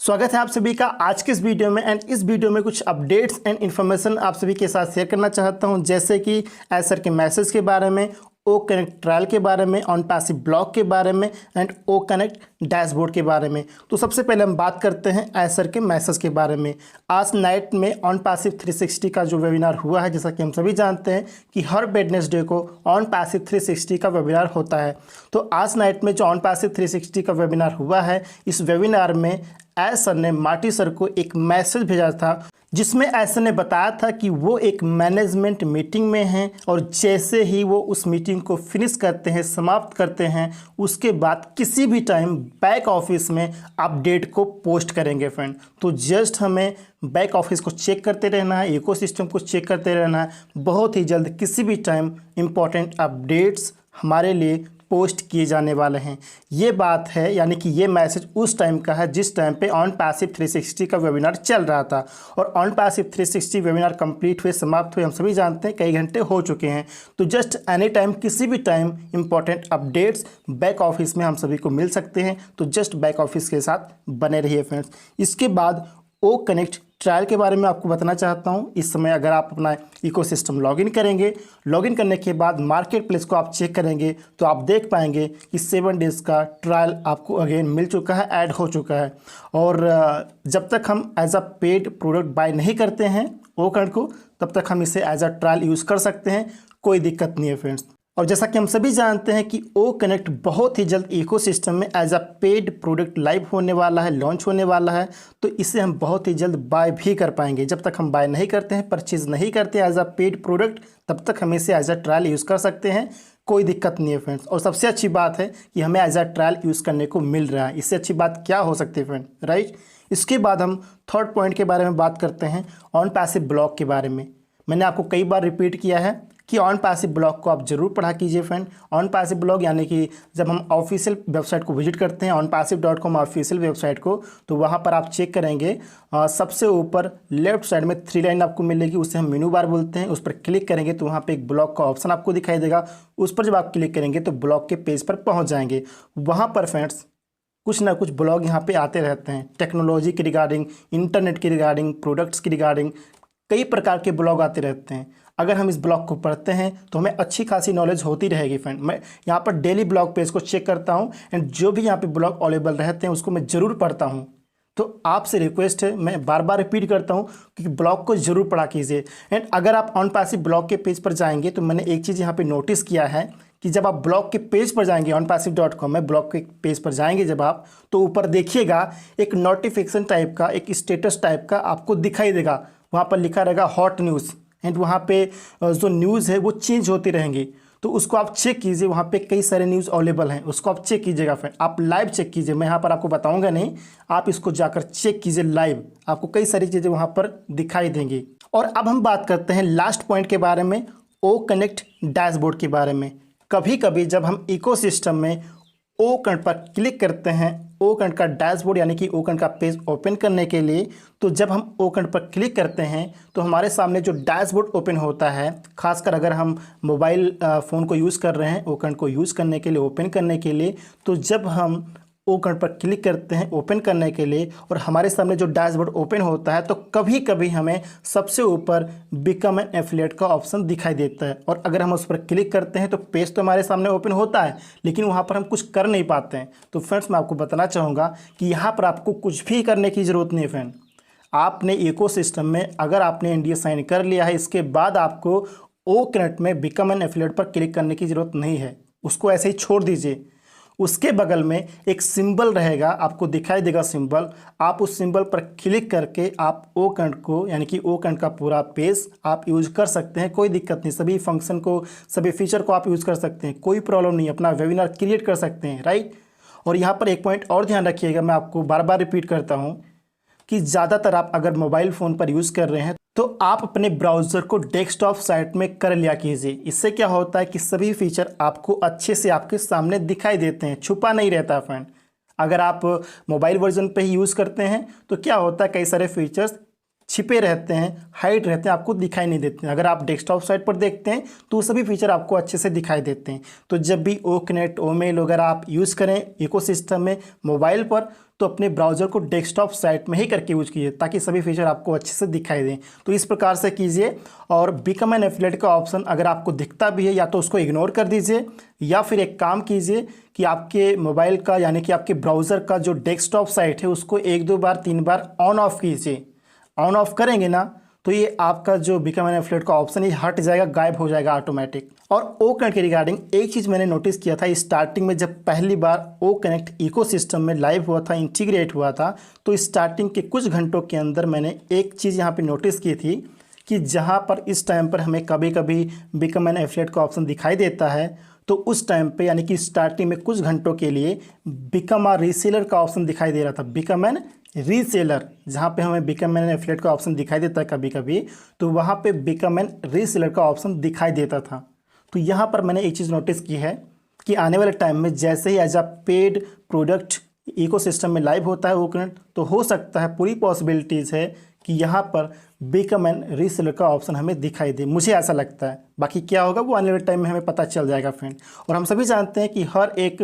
स्वागत है आप सभी का आज के इस वीडियो में। एंड इस वीडियो में कुछ अपडेट्स एंड इन्फॉर्मेशन आप सभी के साथ शेयर करना चाहता हूं, जैसे कि एसर के मैसेज के बारे में, ओ कनेक्ट ट्रायल के बारे में, ऑन पैसिव ब्लॉक के बारे में एंड ओ कनेक्ट डैशबोर्ड के बारे में। तो सबसे पहले हम बात करते हैं एसर के मैसेज के बारे में। आज नाइट में ऑन पैसिव 360 का जो वेबिनार हुआ है, जैसा कि हम सभी जानते हैं कि हर वेडनेसडे को ऑन पैसिव 360 का वेबिनार होता है। तो आज नाइट में जो ऑन पैसिव 360 का वेबिनार हुआ है, इस वेबिनार में एसर ने मार्टी सर को एक मैसेज भेजा था, जिसमें एसर ने बताया था कि वो एक मैनेजमेंट मीटिंग में हैं और जैसे ही वो उस मीटिंग को फिनिश करते हैं, समाप्त करते हैं, उसके बाद किसी भी टाइम बैक ऑफिस में अपडेट को पोस्ट करेंगे फ्रेंड। तो जस्ट हमें बैक ऑफिस को चेक करते रहना है, इकोसिस्टम को चेक करते रहना है। बहुत ही जल्द किसी भी टाइम इम्पॉर्टेंट अपडेट्स हमारे लिए पोस्ट किए जाने वाले हैं। ये बात है, यानी कि ये मैसेज उस टाइम का है जिस टाइम पे ऑन पैसिव 360 का वेबिनार चल रहा था। और ऑन पैसिव 360 वेबिनार कंप्लीट हुए, समाप्त हुए, हम सभी जानते हैं कई घंटे हो चुके हैं। तो जस्ट एनी टाइम, किसी भी time important updates back office में हम सभी को मिल सकते हैं। तो जस्ट बैक ऑफिस के साथ बने रहिए फ्रेंड्स। इसके बाद ओ कनेक्ट ट्रायल के बारे में आपको बताना चाहता हूं। इस समय अगर आप अपना इकोसिस्टम लॉगिन करेंगे, लॉगिन करने के बाद मार्केट प्लेस को आप चेक करेंगे तो आप देख पाएंगे कि 7 डेज़ का ट्रायल आपको अगेन मिल चुका है, ऐड हो चुका है। और जब तक हम as a paid product buy नहीं करते हैं ओ कनेक्ट को, तब तक हम इसे एज अ ट्रायल यूज़ कर सकते हैं, कोई दिक्कत नहीं है फ्रेंड्स। और जैसा कि हम सभी जानते हैं कि ओ कनेक्ट बहुत ही जल्द इकोसिस्टम में as a paid product live होने वाला है, लॉन्च होने वाला है। तो इसे हम बहुत ही जल्द बाय भी कर पाएंगे। जब तक हम बाय नहीं करते हैं, परचेज नहीं करते एज अ पेड प्रोडक्ट, तब तक हम इसे एज अ ट्रायल यूज़ कर सकते हैं, कोई दिक्कत नहीं है फ्रेंड्स। और सबसे अच्छी बात है कि हमें एज अ ट्रायल यूज़ करने को मिल रहा है। इससे अच्छी बात क्या हो सकती है फ्रेंड, राइट। इसके बाद हम थर्ड पॉइंट के बारे में बात करते हैं, ऑन पैसिव ब्लॉक के बारे में। मैंने आपको कई बार रिपीट किया है कि ऑन पैसिव ब्लॉग को आप जरूर पढ़ा कीजिए फ्रेंड। ऑन पैसिव ब्लॉग यानी कि जब हम ऑफिशियल वेबसाइट को विजिट करते हैं, onpassive.com ऑफिशियल वेबसाइट को, तो वहाँ पर आप चेक करेंगे सबसे ऊपर लेफ्ट साइड में 3 लाइन आपको मिलेगी, उसे हम मेनू बार बोलते हैं। उस पर क्लिक करेंगे तो वहाँ पे एक ब्लॉग का ऑप्शन आपको दिखाई देगा। उस पर जब आप क्लिक करेंगे तो ब्लॉग के पेज पर पहुँच जाएंगे। वहाँ पर फ्रेंड्स कुछ ना कुछ ब्लॉग यहाँ पे आते रहते हैं, टेक्नोलॉजी के रिगार्डिंग, इंटरनेट के रिगार्डिंग, प्रोडक्ट्स के रिगार्डिंग, कई प्रकार के ब्लॉग आते रहते हैं। अगर हम इस ब्लॉग को पढ़ते हैं तो हमें अच्छी खासी नॉलेज होती रहेगी फ्रेंड। मैं यहाँ पर डेली ब्लॉग पेज को चेक करता हूँ एंड जो भी यहाँ पे ब्लॉग अवेलेबल रहते हैं उसको मैं ज़रूर पढ़ता हूँ। तो आपसे रिक्वेस्ट है, मैं बार बार रिपीट करता हूँ कि ब्लॉग को ज़रूर पढ़ा कीजिए। एंड अगर आप ऑन पैसिव ब्लॉग के पेज पर जाएंगे तो मैंने एक चीज़ यहाँ पर नोटिस किया है कि जब आप ब्लॉग के पेज पर जाएंगे, onpassive.com में ब्लॉग के पेज पर जाएंगे जब आप, तो ऊपर देखिएगा एक नोटिफिकेशन टाइप का, एक स्टेटस टाइप का आपको दिखाई देगा। वहाँ पर लिखा रहेगा हॉट न्यूज़ एंड वहाँ पे जो न्यूज़ है वो चेंज होती रहेंगी। तो उसको आप चेक कीजिए, वहाँ पे कई सारे न्यूज़ अवेलेबल हैं, उसको आप चेक कीजिएगा फ्रेंड। आप लाइव चेक कीजिए, मैं यहाँ पर आपको बताऊँगा नहीं, आप इसको जाकर चेक कीजिए लाइव, आपको कई सारी चीज़ें वहाँ पर दिखाई देंगी। और अब हम बात करते हैं लास्ट पॉइंट के बारे में, ओ कनेक्ट डैशबोर्ड के बारे में। कभी कभी जब हम इकोसिस्टम में ओ कनेक्ट पर क्लिक करते हैं, ओ कनेक्ट का डैशबोर्ड यानी कि ओ कनेक्ट का पेज ओपन करने के लिए, तो जब हम ओ कनेक्ट पर क्लिक करते हैं तो हमारे सामने जो डैशबोर्ड ओपन होता है, खासकर अगर हम मोबाइल फ़ोन को यूज़ कर रहे हैं ओ कनेक्ट को यूज़ करने के लिए, ओपन करने के लिए, तो जब हम ओ कनेक्ट पर क्लिक करते हैं ओपन करने के लिए और हमारे सामने जो डैशबोर्ड ओपन होता है, तो कभी कभी हमें सबसे ऊपर बिकम एन एफिलिएट का ऑप्शन दिखाई देता है। और अगर हम उस पर क्लिक करते हैं तो पेज तो हमारे सामने ओपन होता है, लेकिन वहाँ पर हम कुछ कर नहीं पाते हैं। तो फ्रेंड्स, मैं आपको बताना चाहूँगा कि यहाँ पर आपको कुछ भी करने की ज़रूरत नहीं है फ्रेंड। आपने इकोसिस्टम में अगर आपने NDA साइन कर लिया है, इसके बाद आपको ओ कनेक्ट में बिकम एन एफिलिएट पर क्लिक करने की ज़रूरत नहीं है, उसको ऐसे ही छोड़ दीजिए। उसके बगल में एक सिंबल रहेगा, आपको दिखाई देगा सिंबल, आप उस सिंबल पर क्लिक करके आप ओ कनेक्ट को, यानी कि ओ कनेक्ट का पूरा पेज आप यूज़ कर सकते हैं, कोई दिक्कत नहीं। सभी फंक्शन को, सभी फीचर को आप यूज़ कर सकते हैं, कोई प्रॉब्लम नहीं, अपना वेबिनार क्रिएट कर सकते हैं, राइट। और यहाँ पर एक पॉइंट और ध्यान रखिएगा, मैं आपको बार बार रिपीट करता हूँ कि ज़्यादातर आप अगर मोबाइल फ़ोन पर यूज़ कर रहे हैं तो आप अपने ब्राउज़र को डेस्कटॉप साइट में कर लिया कीजिए। इससे क्या होता है कि सभी फीचर आपको अच्छे से आपके सामने दिखाई देते हैं, छुपा नहीं रहता फ्रेंड। अगर आप मोबाइल वर्जन पे ही यूज़ करते हैं तो क्या होता है, कई सारे फीचर्स छिपे रहते हैं, हाइड रहते हैं, आपको दिखाई नहीं देते हैं। अगर आप डेस्कटॉप साइट पर देखते हैं तो वो सभी फीचर आपको अच्छे से दिखाई देते हैं। तो जब भी ओ कनेक्ट, ओ मेल वगैरह आप यूज़ करें इकोसिस्टम में मोबाइल पर, तो अपने ब्राउज़र को डेस्कटॉप साइट में ही करके यूज कीजिए ताकि सभी फीचर आपको अच्छे से दिखाई दें। तो इस प्रकार से कीजिए। और बिकम एन एफिलिएट का ऑप्शन अगर आपको दिखता भी है या तो उसको इग्नोर कर दीजिए, या फिर एक काम कीजिए कि आपके मोबाइल का यानी कि आपके ब्राउज़र का जो डेस्कटॉप साइट है उसको 1-2 बार 3 बार ऑन ऑफ कीजिए। ऑन ऑफ करेंगे ना तो ये आपका जो बिकम एन एफिलिएट का ऑप्शन ये हट जाएगा, गायब हो जाएगा ऑटोमेटिक। और ओ कनेक्ट के रिगार्डिंग एक चीज़ मैंने नोटिस किया था स्टार्टिंग में, जब पहली बार ओ कनेक्ट इकोसिस्टम में लाइव हुआ था, इंटीग्रेट हुआ था, तो स्टार्टिंग के कुछ घंटों के अंदर मैंने एक चीज़ यहाँ पे नोटिस की थी कि जहाँ पर इस टाइम पर हमें कभी कभी बिकम एन एफिलिएट का ऑप्शन दिखाई देता है, तो उस टाइम पे यानी कि स्टार्टिंग में कुछ घंटों के लिए बिकम अ रीसेलर का ऑप्शन दिखाई दे रहा था। बिकम एन रीसेलर, जहाँ पे हमें बिकम एन एफिलिएट का ऑप्शन दिखाई देता है कभी कभी, तो वहाँ पे बिकम एन रीसेलर का ऑप्शन दिखाई देता था। तो यहाँ पर मैंने एक चीज़ नोटिस की है कि आने वाले टाइम में जैसे ही as a paid product ecosystem में लाइव होता है ओ कनेक्ट, तो हो सकता है, पूरी पॉसिबिलिटीज़ है कि यहाँ पर बिकम एन रीसेलर का ऑप्शन हमें दिखाई दे। मुझे ऐसा लगता है, बाकी क्या होगा वो आने वाले टाइम में हमें पता चल जाएगा फ्रेंड। और हम सभी जानते हैं कि हर एक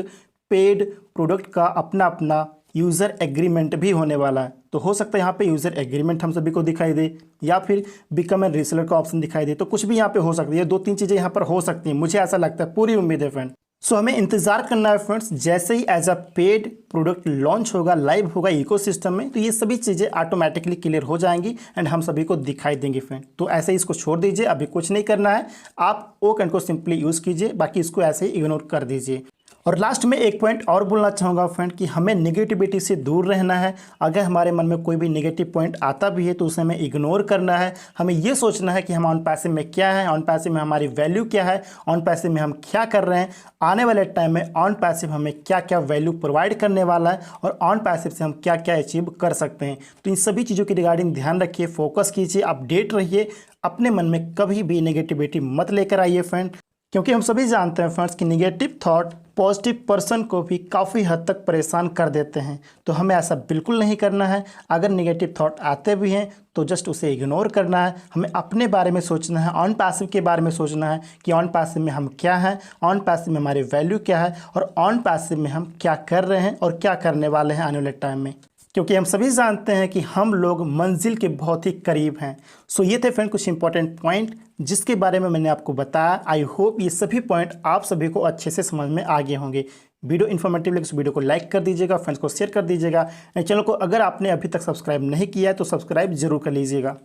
पेड प्रोडक्ट का अपना अपना यूज़र एग्रीमेंट भी होने वाला है। तो हो सकता है यहाँ पे यूज़र एग्रीमेंट हम सभी को दिखाई दे, या फिर बिकम एन रीसेलर का ऑप्शन दिखाई दे। तो कुछ भी यहाँ पे हो सकती है, 2-3 चीज़ें यहाँ पर हो सकती हैं, मुझे ऐसा लगता है, पूरी उम्मीद है फ्रेंड। सो हमें इंतज़ार करना है फ्रेंड्स, जैसे ही as a paid product launch होगा, लाइव होगा इकोसिस्टम में, तो ये सभी चीज़ें ऑटोमेटिकली क्लियर हो जाएंगी एंड हम सभी को दिखाई देंगी फ्रेंड। तो ऐसे ही इसको छोड़ दीजिए, अभी कुछ नहीं करना है, आप ओ कनेक्ट को सिंपली यूज़ कीजिए, बाकी इसको ऐसे ही इग्नोर कर दीजिए। और लास्ट में एक पॉइंट और बोलना चाहूँगा फ्रेंड कि हमें नेगेटिविटी से दूर रहना है। अगर हमारे मन में कोई भी नेगेटिव पॉइंट आता भी है तो उसे हमें इग्नोर करना है। हमें ये सोचना है कि हम ऑन पैसिव में क्या है, ऑन पैसिव में हमारी वैल्यू क्या है, ऑन पैसिव में हम क्या कर रहे हैं, आने वाले टाइम में ऑन पैसिव हमें क्या क्या वैल्यू प्रोवाइड करने वाला है, और ऑन पैसिव से हम क्या क्या अचीव कर सकते हैं। तो इन सभी चीज़ों की रिगार्डिंग ध्यान रखिए, फोकस कीजिए, अपडेट रहिए, अपने मन में कभी भी नेगेटिविटी मत लेकर आइए फ्रेंड, क्योंकि हम सभी जानते हैं फ्रेंड्स कि नेगेटिव थॉट पॉजिटिव पर्सन को भी काफ़ी हद तक परेशान कर देते हैं। तो हमें ऐसा बिल्कुल नहीं करना है। अगर नेगेटिव थॉट आते भी हैं तो जस्ट उसे इग्नोर करना है। हमें अपने बारे में सोचना है, ऑन पैसिव के बारे में सोचना है कि ऑन पैसिव में हम क्या हैं, ऑन पैसिव में हमारी वैल्यू क्या है, और ऑन पैसिव में हम क्या कर रहे हैं और क्या करने वाले हैं आने वाले टाइम में, क्योंकि हम सभी जानते हैं कि हम लोग मंजिल के बहुत ही करीब हैं। सो ये थे फ्रेंड कुछ इंपॉर्टेंट पॉइंट जिसके बारे में मैंने आपको बताया। आई होप ये सभी पॉइंट आप सभी को अच्छे से समझ में आ गए होंगे। वीडियो इन्फॉर्मेटिव लगे तो वीडियो को लाइक कर दीजिएगा, फ्रेंड्स को शेयर कर दीजिएगा। चैनल को अगर आपने अभी तक सब्सक्राइब नहीं किया है तो सब्सक्राइब जरूर कर लीजिएगा।